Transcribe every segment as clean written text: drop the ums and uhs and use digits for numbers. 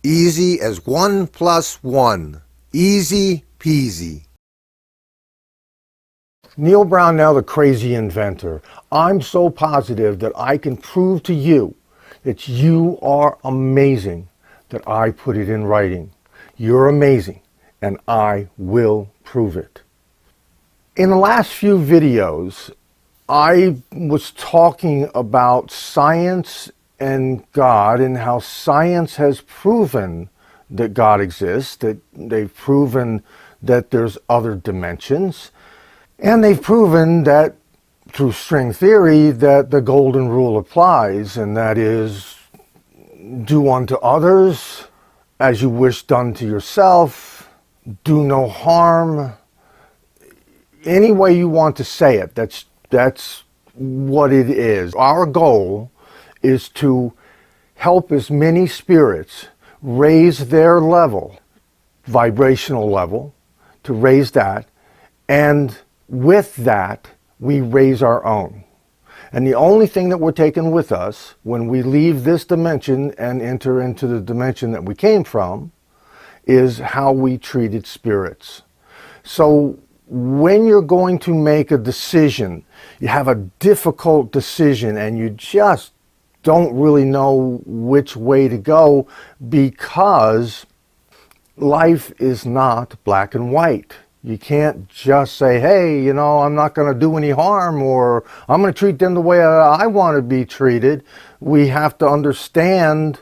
Easy as 1 plus 1. Easy peasy. Neil Brownell, the crazy inventor. I'm so positive that I can prove to you that you are amazing that I put it in writing. You're amazing, and I will prove it. In the last few videos, I was talking about science and God and how science has proven that God exists, that they've proven that there's other dimensions, and they've proven that through string theory that the golden rule applies, and that is do unto others as you wish done to yourself, do no harm. Any way you want to say it, that's what it is. Our goal is to help as many spirits raise their level, vibrational level, to raise that, and with that, we raise our own. And the only thing that we're taking with us when we leave this dimension and enter into the dimension that we came from is how we treated spirits. So when you're going to make a decision, you have a difficult decision and you just don't really know which way to go, because life is not black and white. You can't just say, hey, I'm not going to do any harm, or I'm going to treat them the way I want to be treated. We have to understand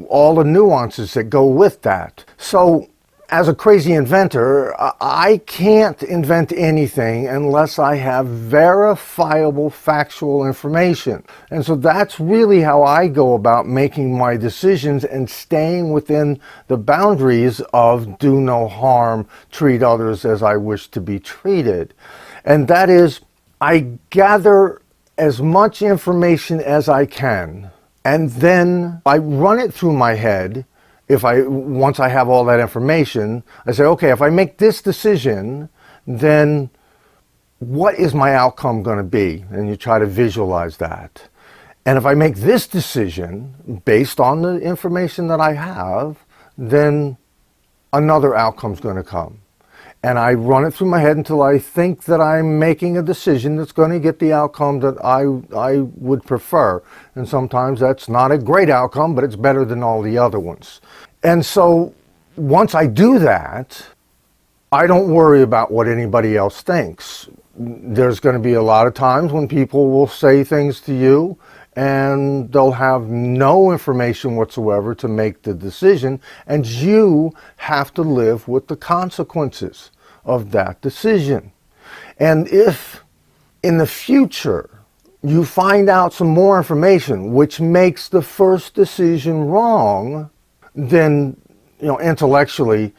all the nuances that go with that. So as a crazy inventor, I can't invent anything unless I have verifiable factual information. And so that's really how I go about making my decisions and staying within the boundaries of do no harm, treat others as I wish to be treated. And that is, I gather as much information as I can, and then I run it through my head. Once I have all that information, I say, okay, if I make this decision, then what is my outcome going to be? And you try to visualize that. And if I make this decision based on the information that I have, then another outcome is going to come. And I run it through my head until I think that I'm making a decision that's going to get the outcome that I would prefer. And sometimes that's not a great outcome, but it's better than all the other ones. And so once I do that, I don't worry about what anybody else thinks. There's going to be a lot of times when people will say things to you and they'll have no information whatsoever to make the decision, and you have to live with the consequences of that decision. And if in the future you find out some more information which makes the first decision wrong, then intellectually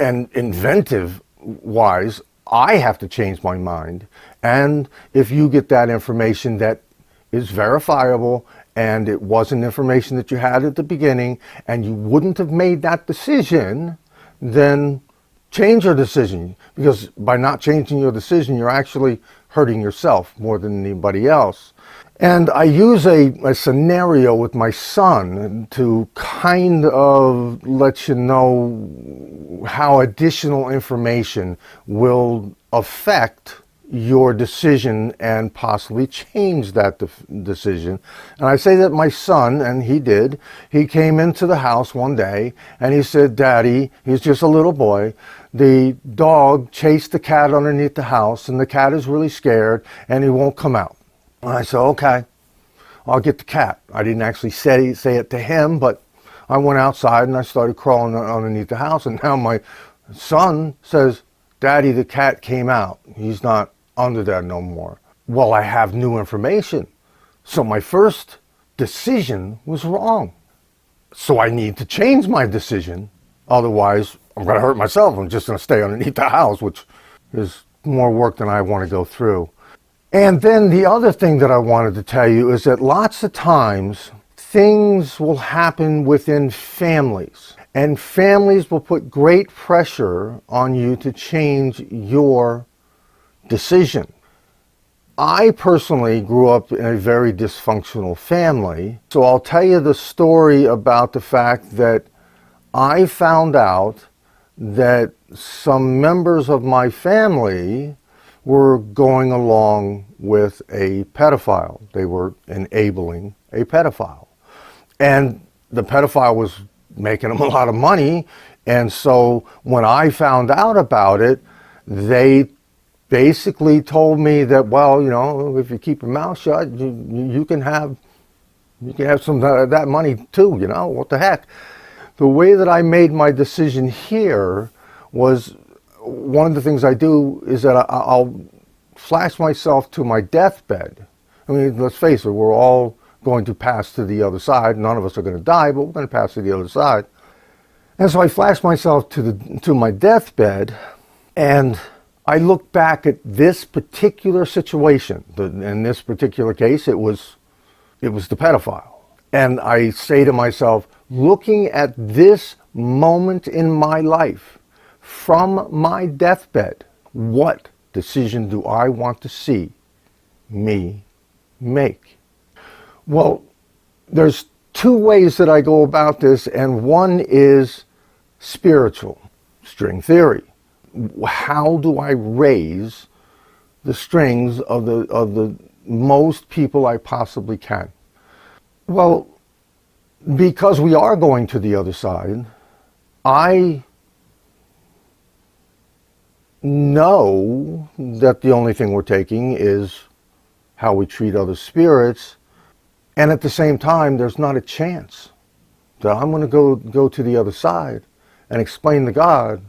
and inventive wise, I have to change my mind. And if you get that information that is verifiable and it wasn't information that you had at the beginning and you wouldn't have made that decision, then change your decision, because by not changing your decision, you're actually hurting yourself more than anybody else. And I use a scenario with my son to kind of let you know how additional information will affect your decision and possibly change that decision. And I say that my son, and he did, he came into the house one day and he said, Daddy, he's just a little boy, the dog chased the cat underneath the house and the cat is really scared and he won't come out. And I said, okay, I'll get the cat. I didn't actually say it to him, but I went outside and I started crawling underneath the house, and now my son says, Daddy, the cat came out. He's not under there no more. Well, I have new information. So my first decision was wrong. So I need to change my decision. Otherwise, I'm going to hurt myself. I'm just going to stay underneath the house, which is more work than I want to go through. And then the other thing that I wanted to tell you is that lots of times things will happen within families, and families will put great pressure on you to change your decision. I personally grew up in a very dysfunctional family, so I'll tell you the story about the fact that I found out that some members of my family were going along with a pedophile. They were enabling a pedophile. And the pedophile was making them a lot of money. And so when I found out about it, they basically told me that, well, you know, if you keep your mouth shut, you can have some of that money too, you know, what the heck. The way that I made my decision here was, one of the things I do is that I'll flash myself to my deathbed. I mean, let's face it, we're all going to pass to the other side. None of us are going to die, but we're going to pass to the other side. And so I flashed myself to my deathbed, and I look back at this particular situation. In this particular case, it was the pedophile. And I say to myself, looking at this moment in my life, from my deathbed, what decision do I want to see me make? Well, there's two ways that I go about this, and one is spiritual, string theory. How do I raise the strings of the most people I possibly can? Well, because we are going to the other side, I know that the only thing we're taking is how we treat other spirits, and at the same time, there's not a chance that I'm going to go to the other side and explain to God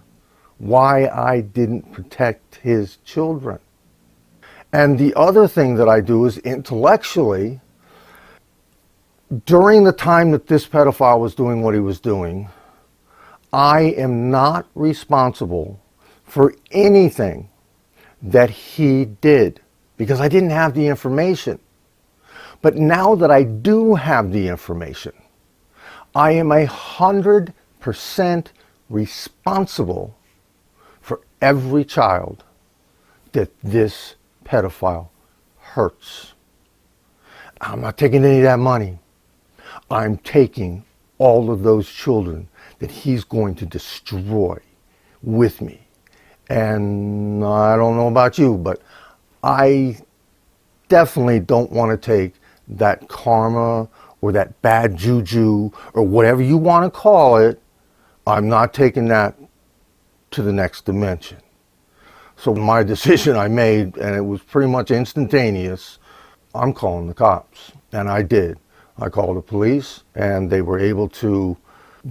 why I didn't protect his children. And the other thing that I do is intellectually, during the time that this pedophile was doing what he was doing, I am not responsible for anything that he did because I didn't have the information. But now that I do have the information, I am 100% responsible for every child that this pedophile hurts. I'm not taking any of that money. I'm taking all of those children that he's going to destroy with me. And I don't know about you, but I definitely don't want to take that karma or that bad juju or whatever you want to call it. I'm not taking that to the next dimension. So my decision I made, and it was pretty much instantaneous, I'm calling the cops. And I did. I called the police, and they were able to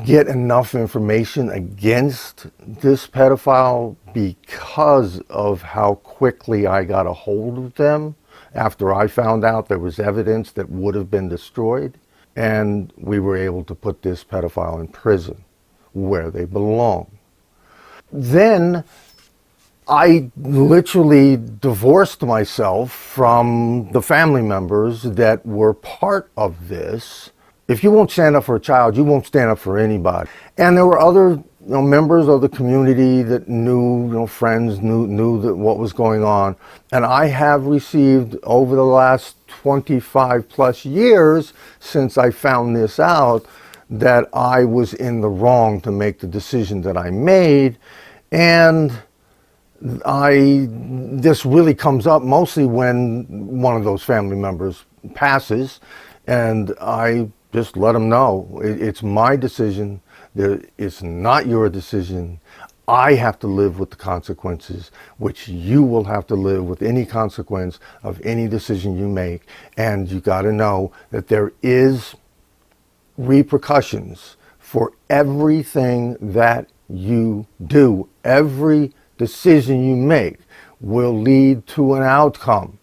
get enough information against this pedophile because of how quickly I got a hold of them after I found out there was evidence that would have been destroyed. And we were able to put this pedophile in prison where they belong. Then I literally divorced myself from the family members that were part of this. If you won't stand up for a child, you won't stand up for anybody. And there were other members of the community that knew, friends knew that what was going on. And I have received over the last 25 plus years since I found this out that I was in the wrong to make the decision that I made. And this really comes up mostly when one of those family members passes, and I just let them know it's my decision. It's not your decision. I have to live with the consequences, which you will have to live with any consequence of any decision you make. And you got to know that there is repercussions for everything that you do. Every decision you make will lead to an outcome.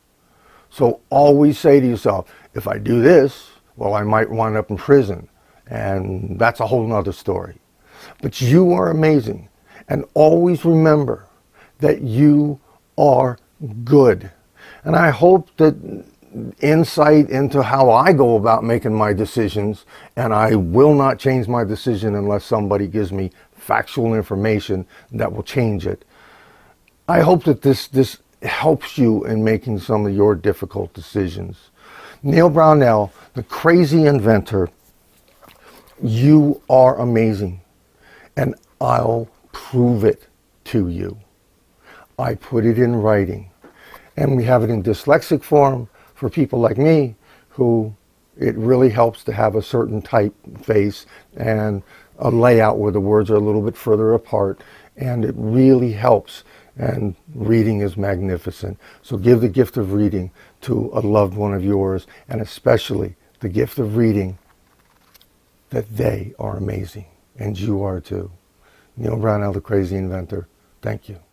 So always say to yourself, if I do this, well, I might wind up in prison. And that's a whole nother story. But you are amazing. And always remember that you are good. And I hope that insight into how I go about making my decisions, and I will not change my decision unless somebody gives me factual information that will change it. I hope that this helps you in making some of your difficult decisions. Neil Brownell, the crazy inventor, you are amazing. and I'll prove it to you. I put it in writing. And we have it in dyslexic form for people like me who it really helps to have a certain typeface and a layout where the words are a little bit further apart, and it really helps, and reading is magnificent. So give the gift of reading to a loved one of yours, and especially the gift of reading that they are amazing, and you are too. Neil Brownell, the Crazy Inventor, thank you.